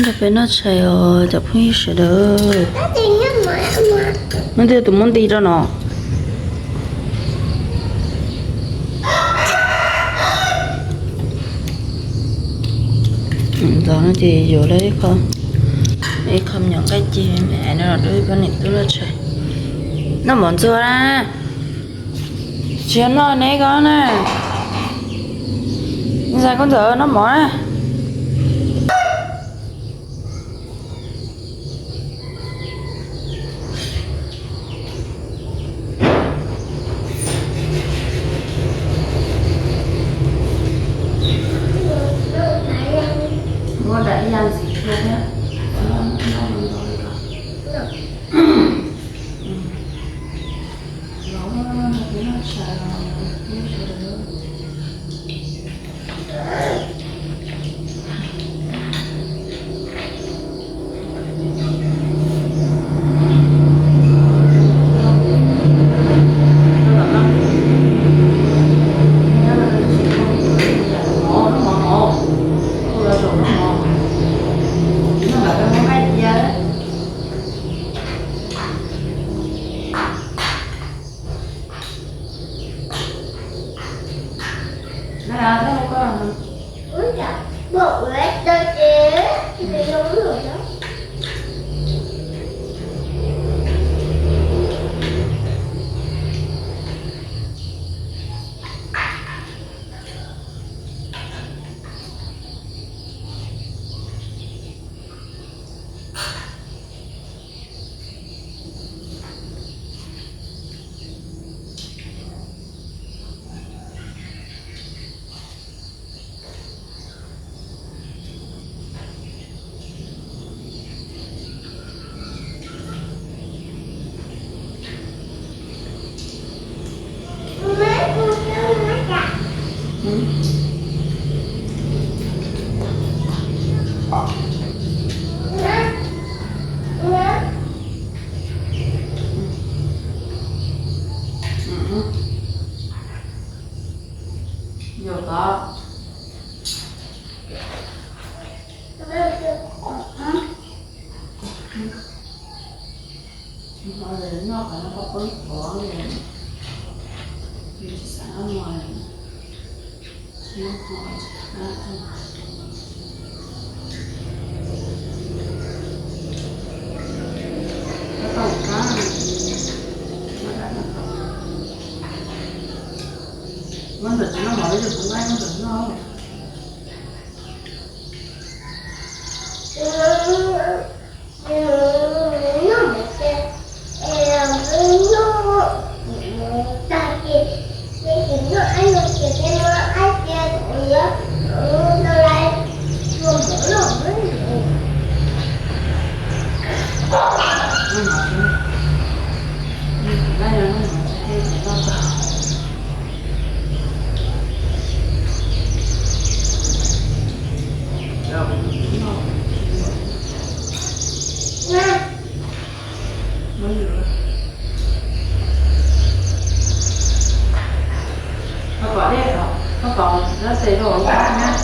Đặc biệt nó chạy ở tập huy sẽ đỡ. Nó thì tụi muốn đi cho nó. Giờ nó thì vô đấy không? Đấy không nhận cái gì mẹ nó là đứa con này tôi nó chạy. Nó muốn chưa ra. Chiến nó này con này. Giờ con giờ nó mỏ nè. Mua đại gian gì chưa nhá. Bộ lết đôi chế thì đúng rồi đó. Nhiều có. Mọi người nó phải nó có bỏ liền. Vì sáng ở ngoài nó hỏi ra thôi. Nó còn cá này. Nó đã nó không. Nó được nó mở được cũng ai nó được nó. Nó có đấy hả? Nó còn nó sẽ đồ nó nhá.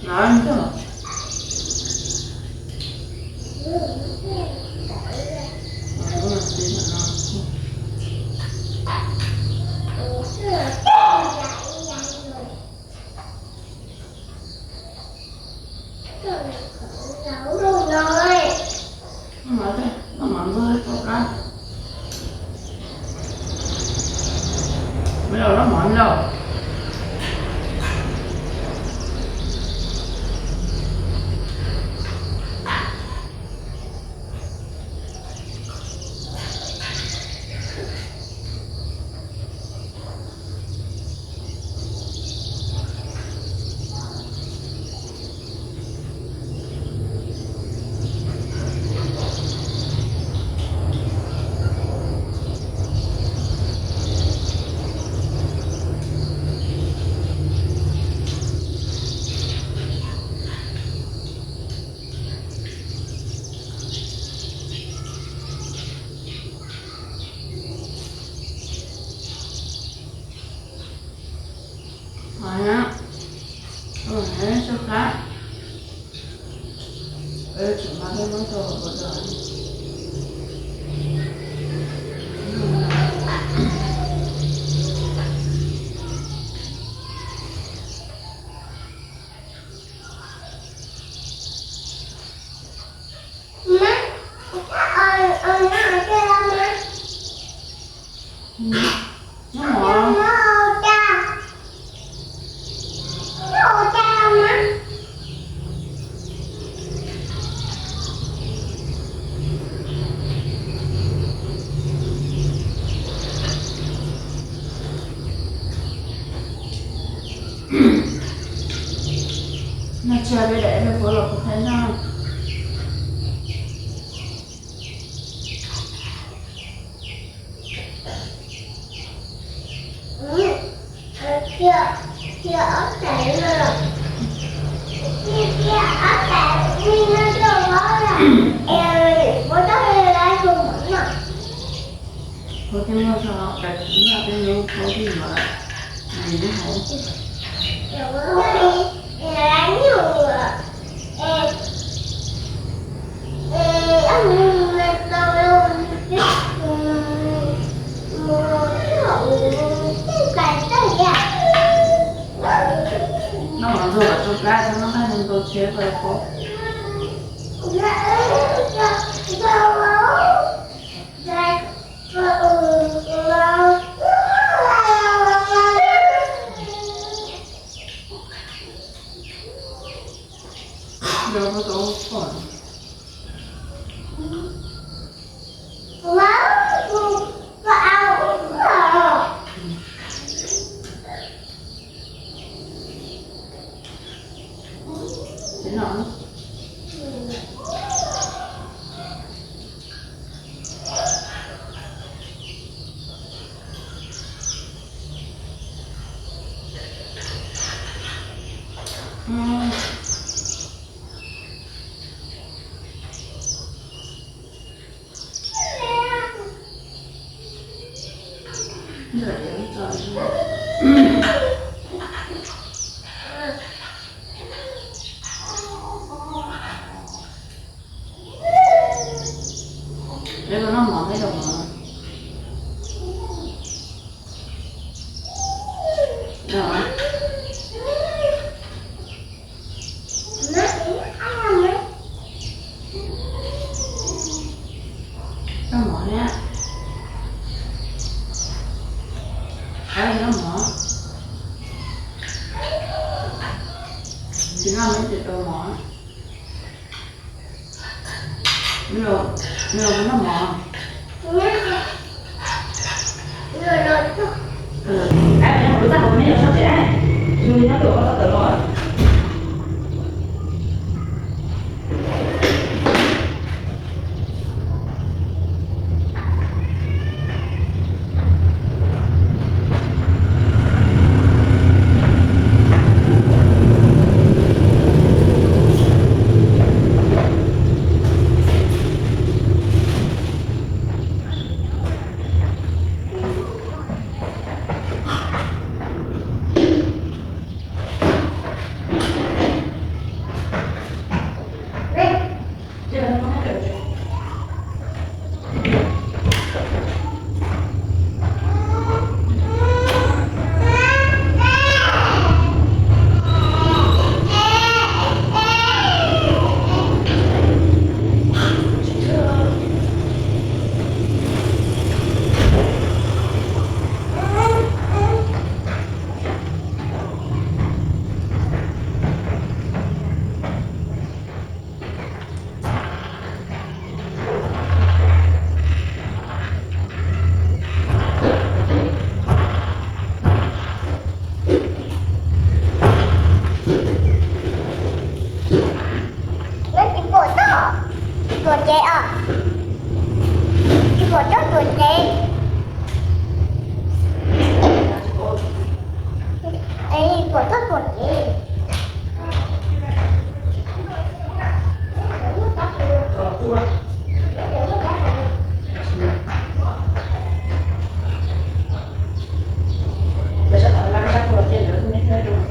Nói như thế nào? Nó mặn thôi, tốt lắm. Bây giờ nó mặn đâu. hỏi á rồi nó sao khác chỉ mà cái món đồ của đời nó mỏ nó chờ để nó phối hợp có thấy nó Kia ớt chạy rồi. Kia ớt chạy đi nó cho nó là bố cháu đi ra chung mẫn nè. có cái mơ sao cái chính là cái lô có gì mà này nó hổ Rồi bố đi đánh nhiều ông lên đâu luôn một cái tay ra nó mà rồi ở trong ra cho nó hay mình đồ chế về phố đâu có đồ khỏi thế nào rồi để nó mỏ cái đầu mà rồi nó mỏ nhá đây nó mỏ chỉ là mấy chuyện đồ mỏ nhiều nó mỏ ai mà nó ta hồi nãy sao thế rồi nó đổ nó tự rồi Tuột trẻ à? Tuột đó tuột trẻ. Ê, tuột đó tuột trẻ. Bây giờ là đang tuột trẻ nữa, không biết thôi.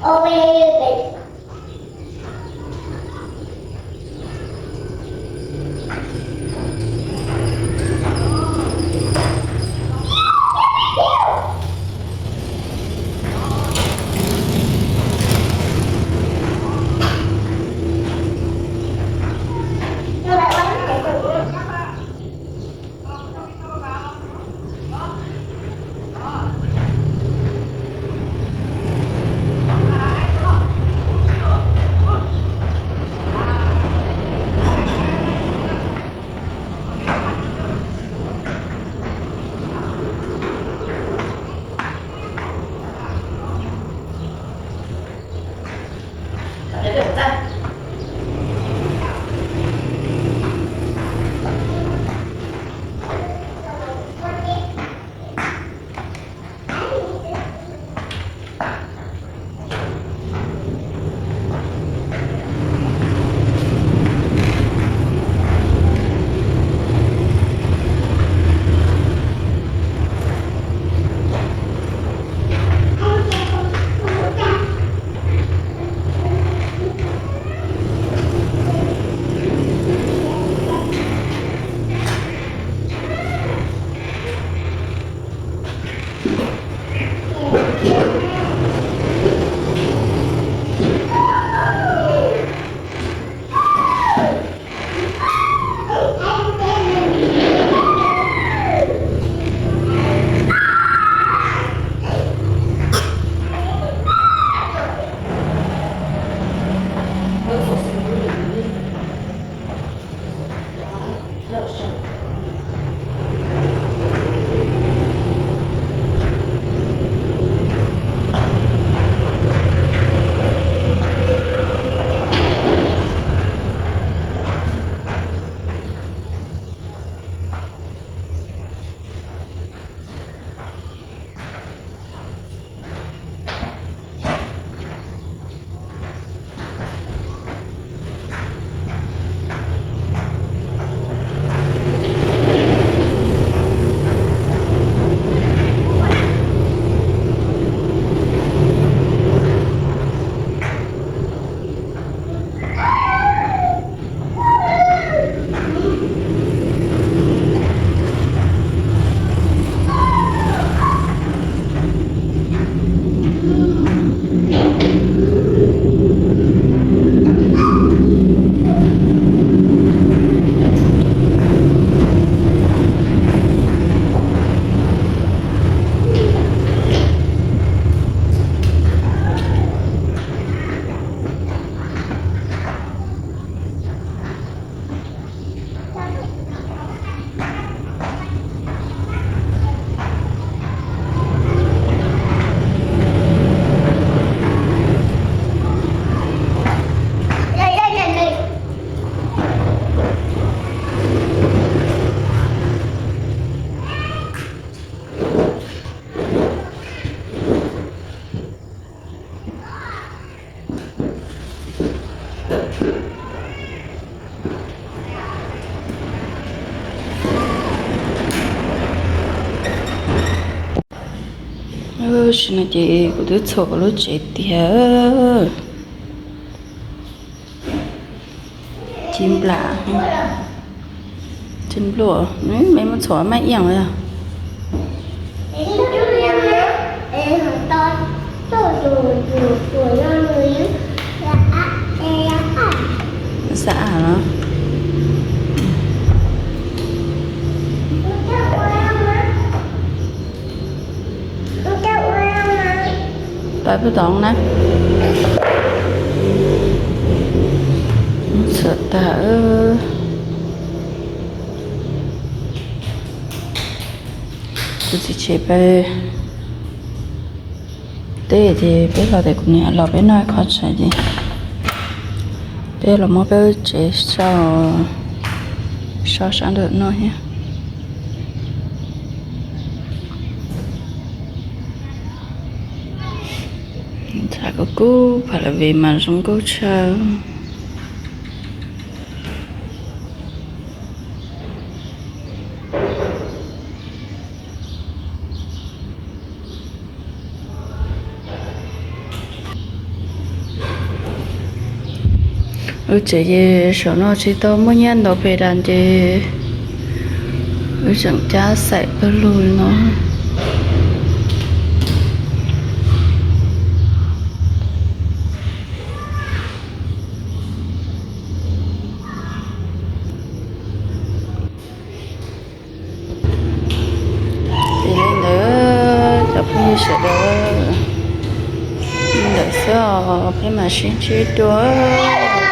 Ôi, nó lại bắn cái tủ. Để được ta. Xin là chị của đứa sổ lúc chết tía chim lạ chim lụa mấy con sổ máy yên rồi à xã hả nó tại bữa tỏng nè sợ ta tôi chỉ chế về đây thì bây giờ để cũng nhà lò bên nơi khó chạy gì đây là một cái chế sao sao sáng được nói nhé chả có cú phải là vì mà chúng cố chờ ước chỉ gì số nó chỉ tao mới nhận đồ về đàn gì ước chẳng cha sẽ bớt lùi nó thì nên nữa tập như sẽ đỡ đỡ sao phải mà xin chế đó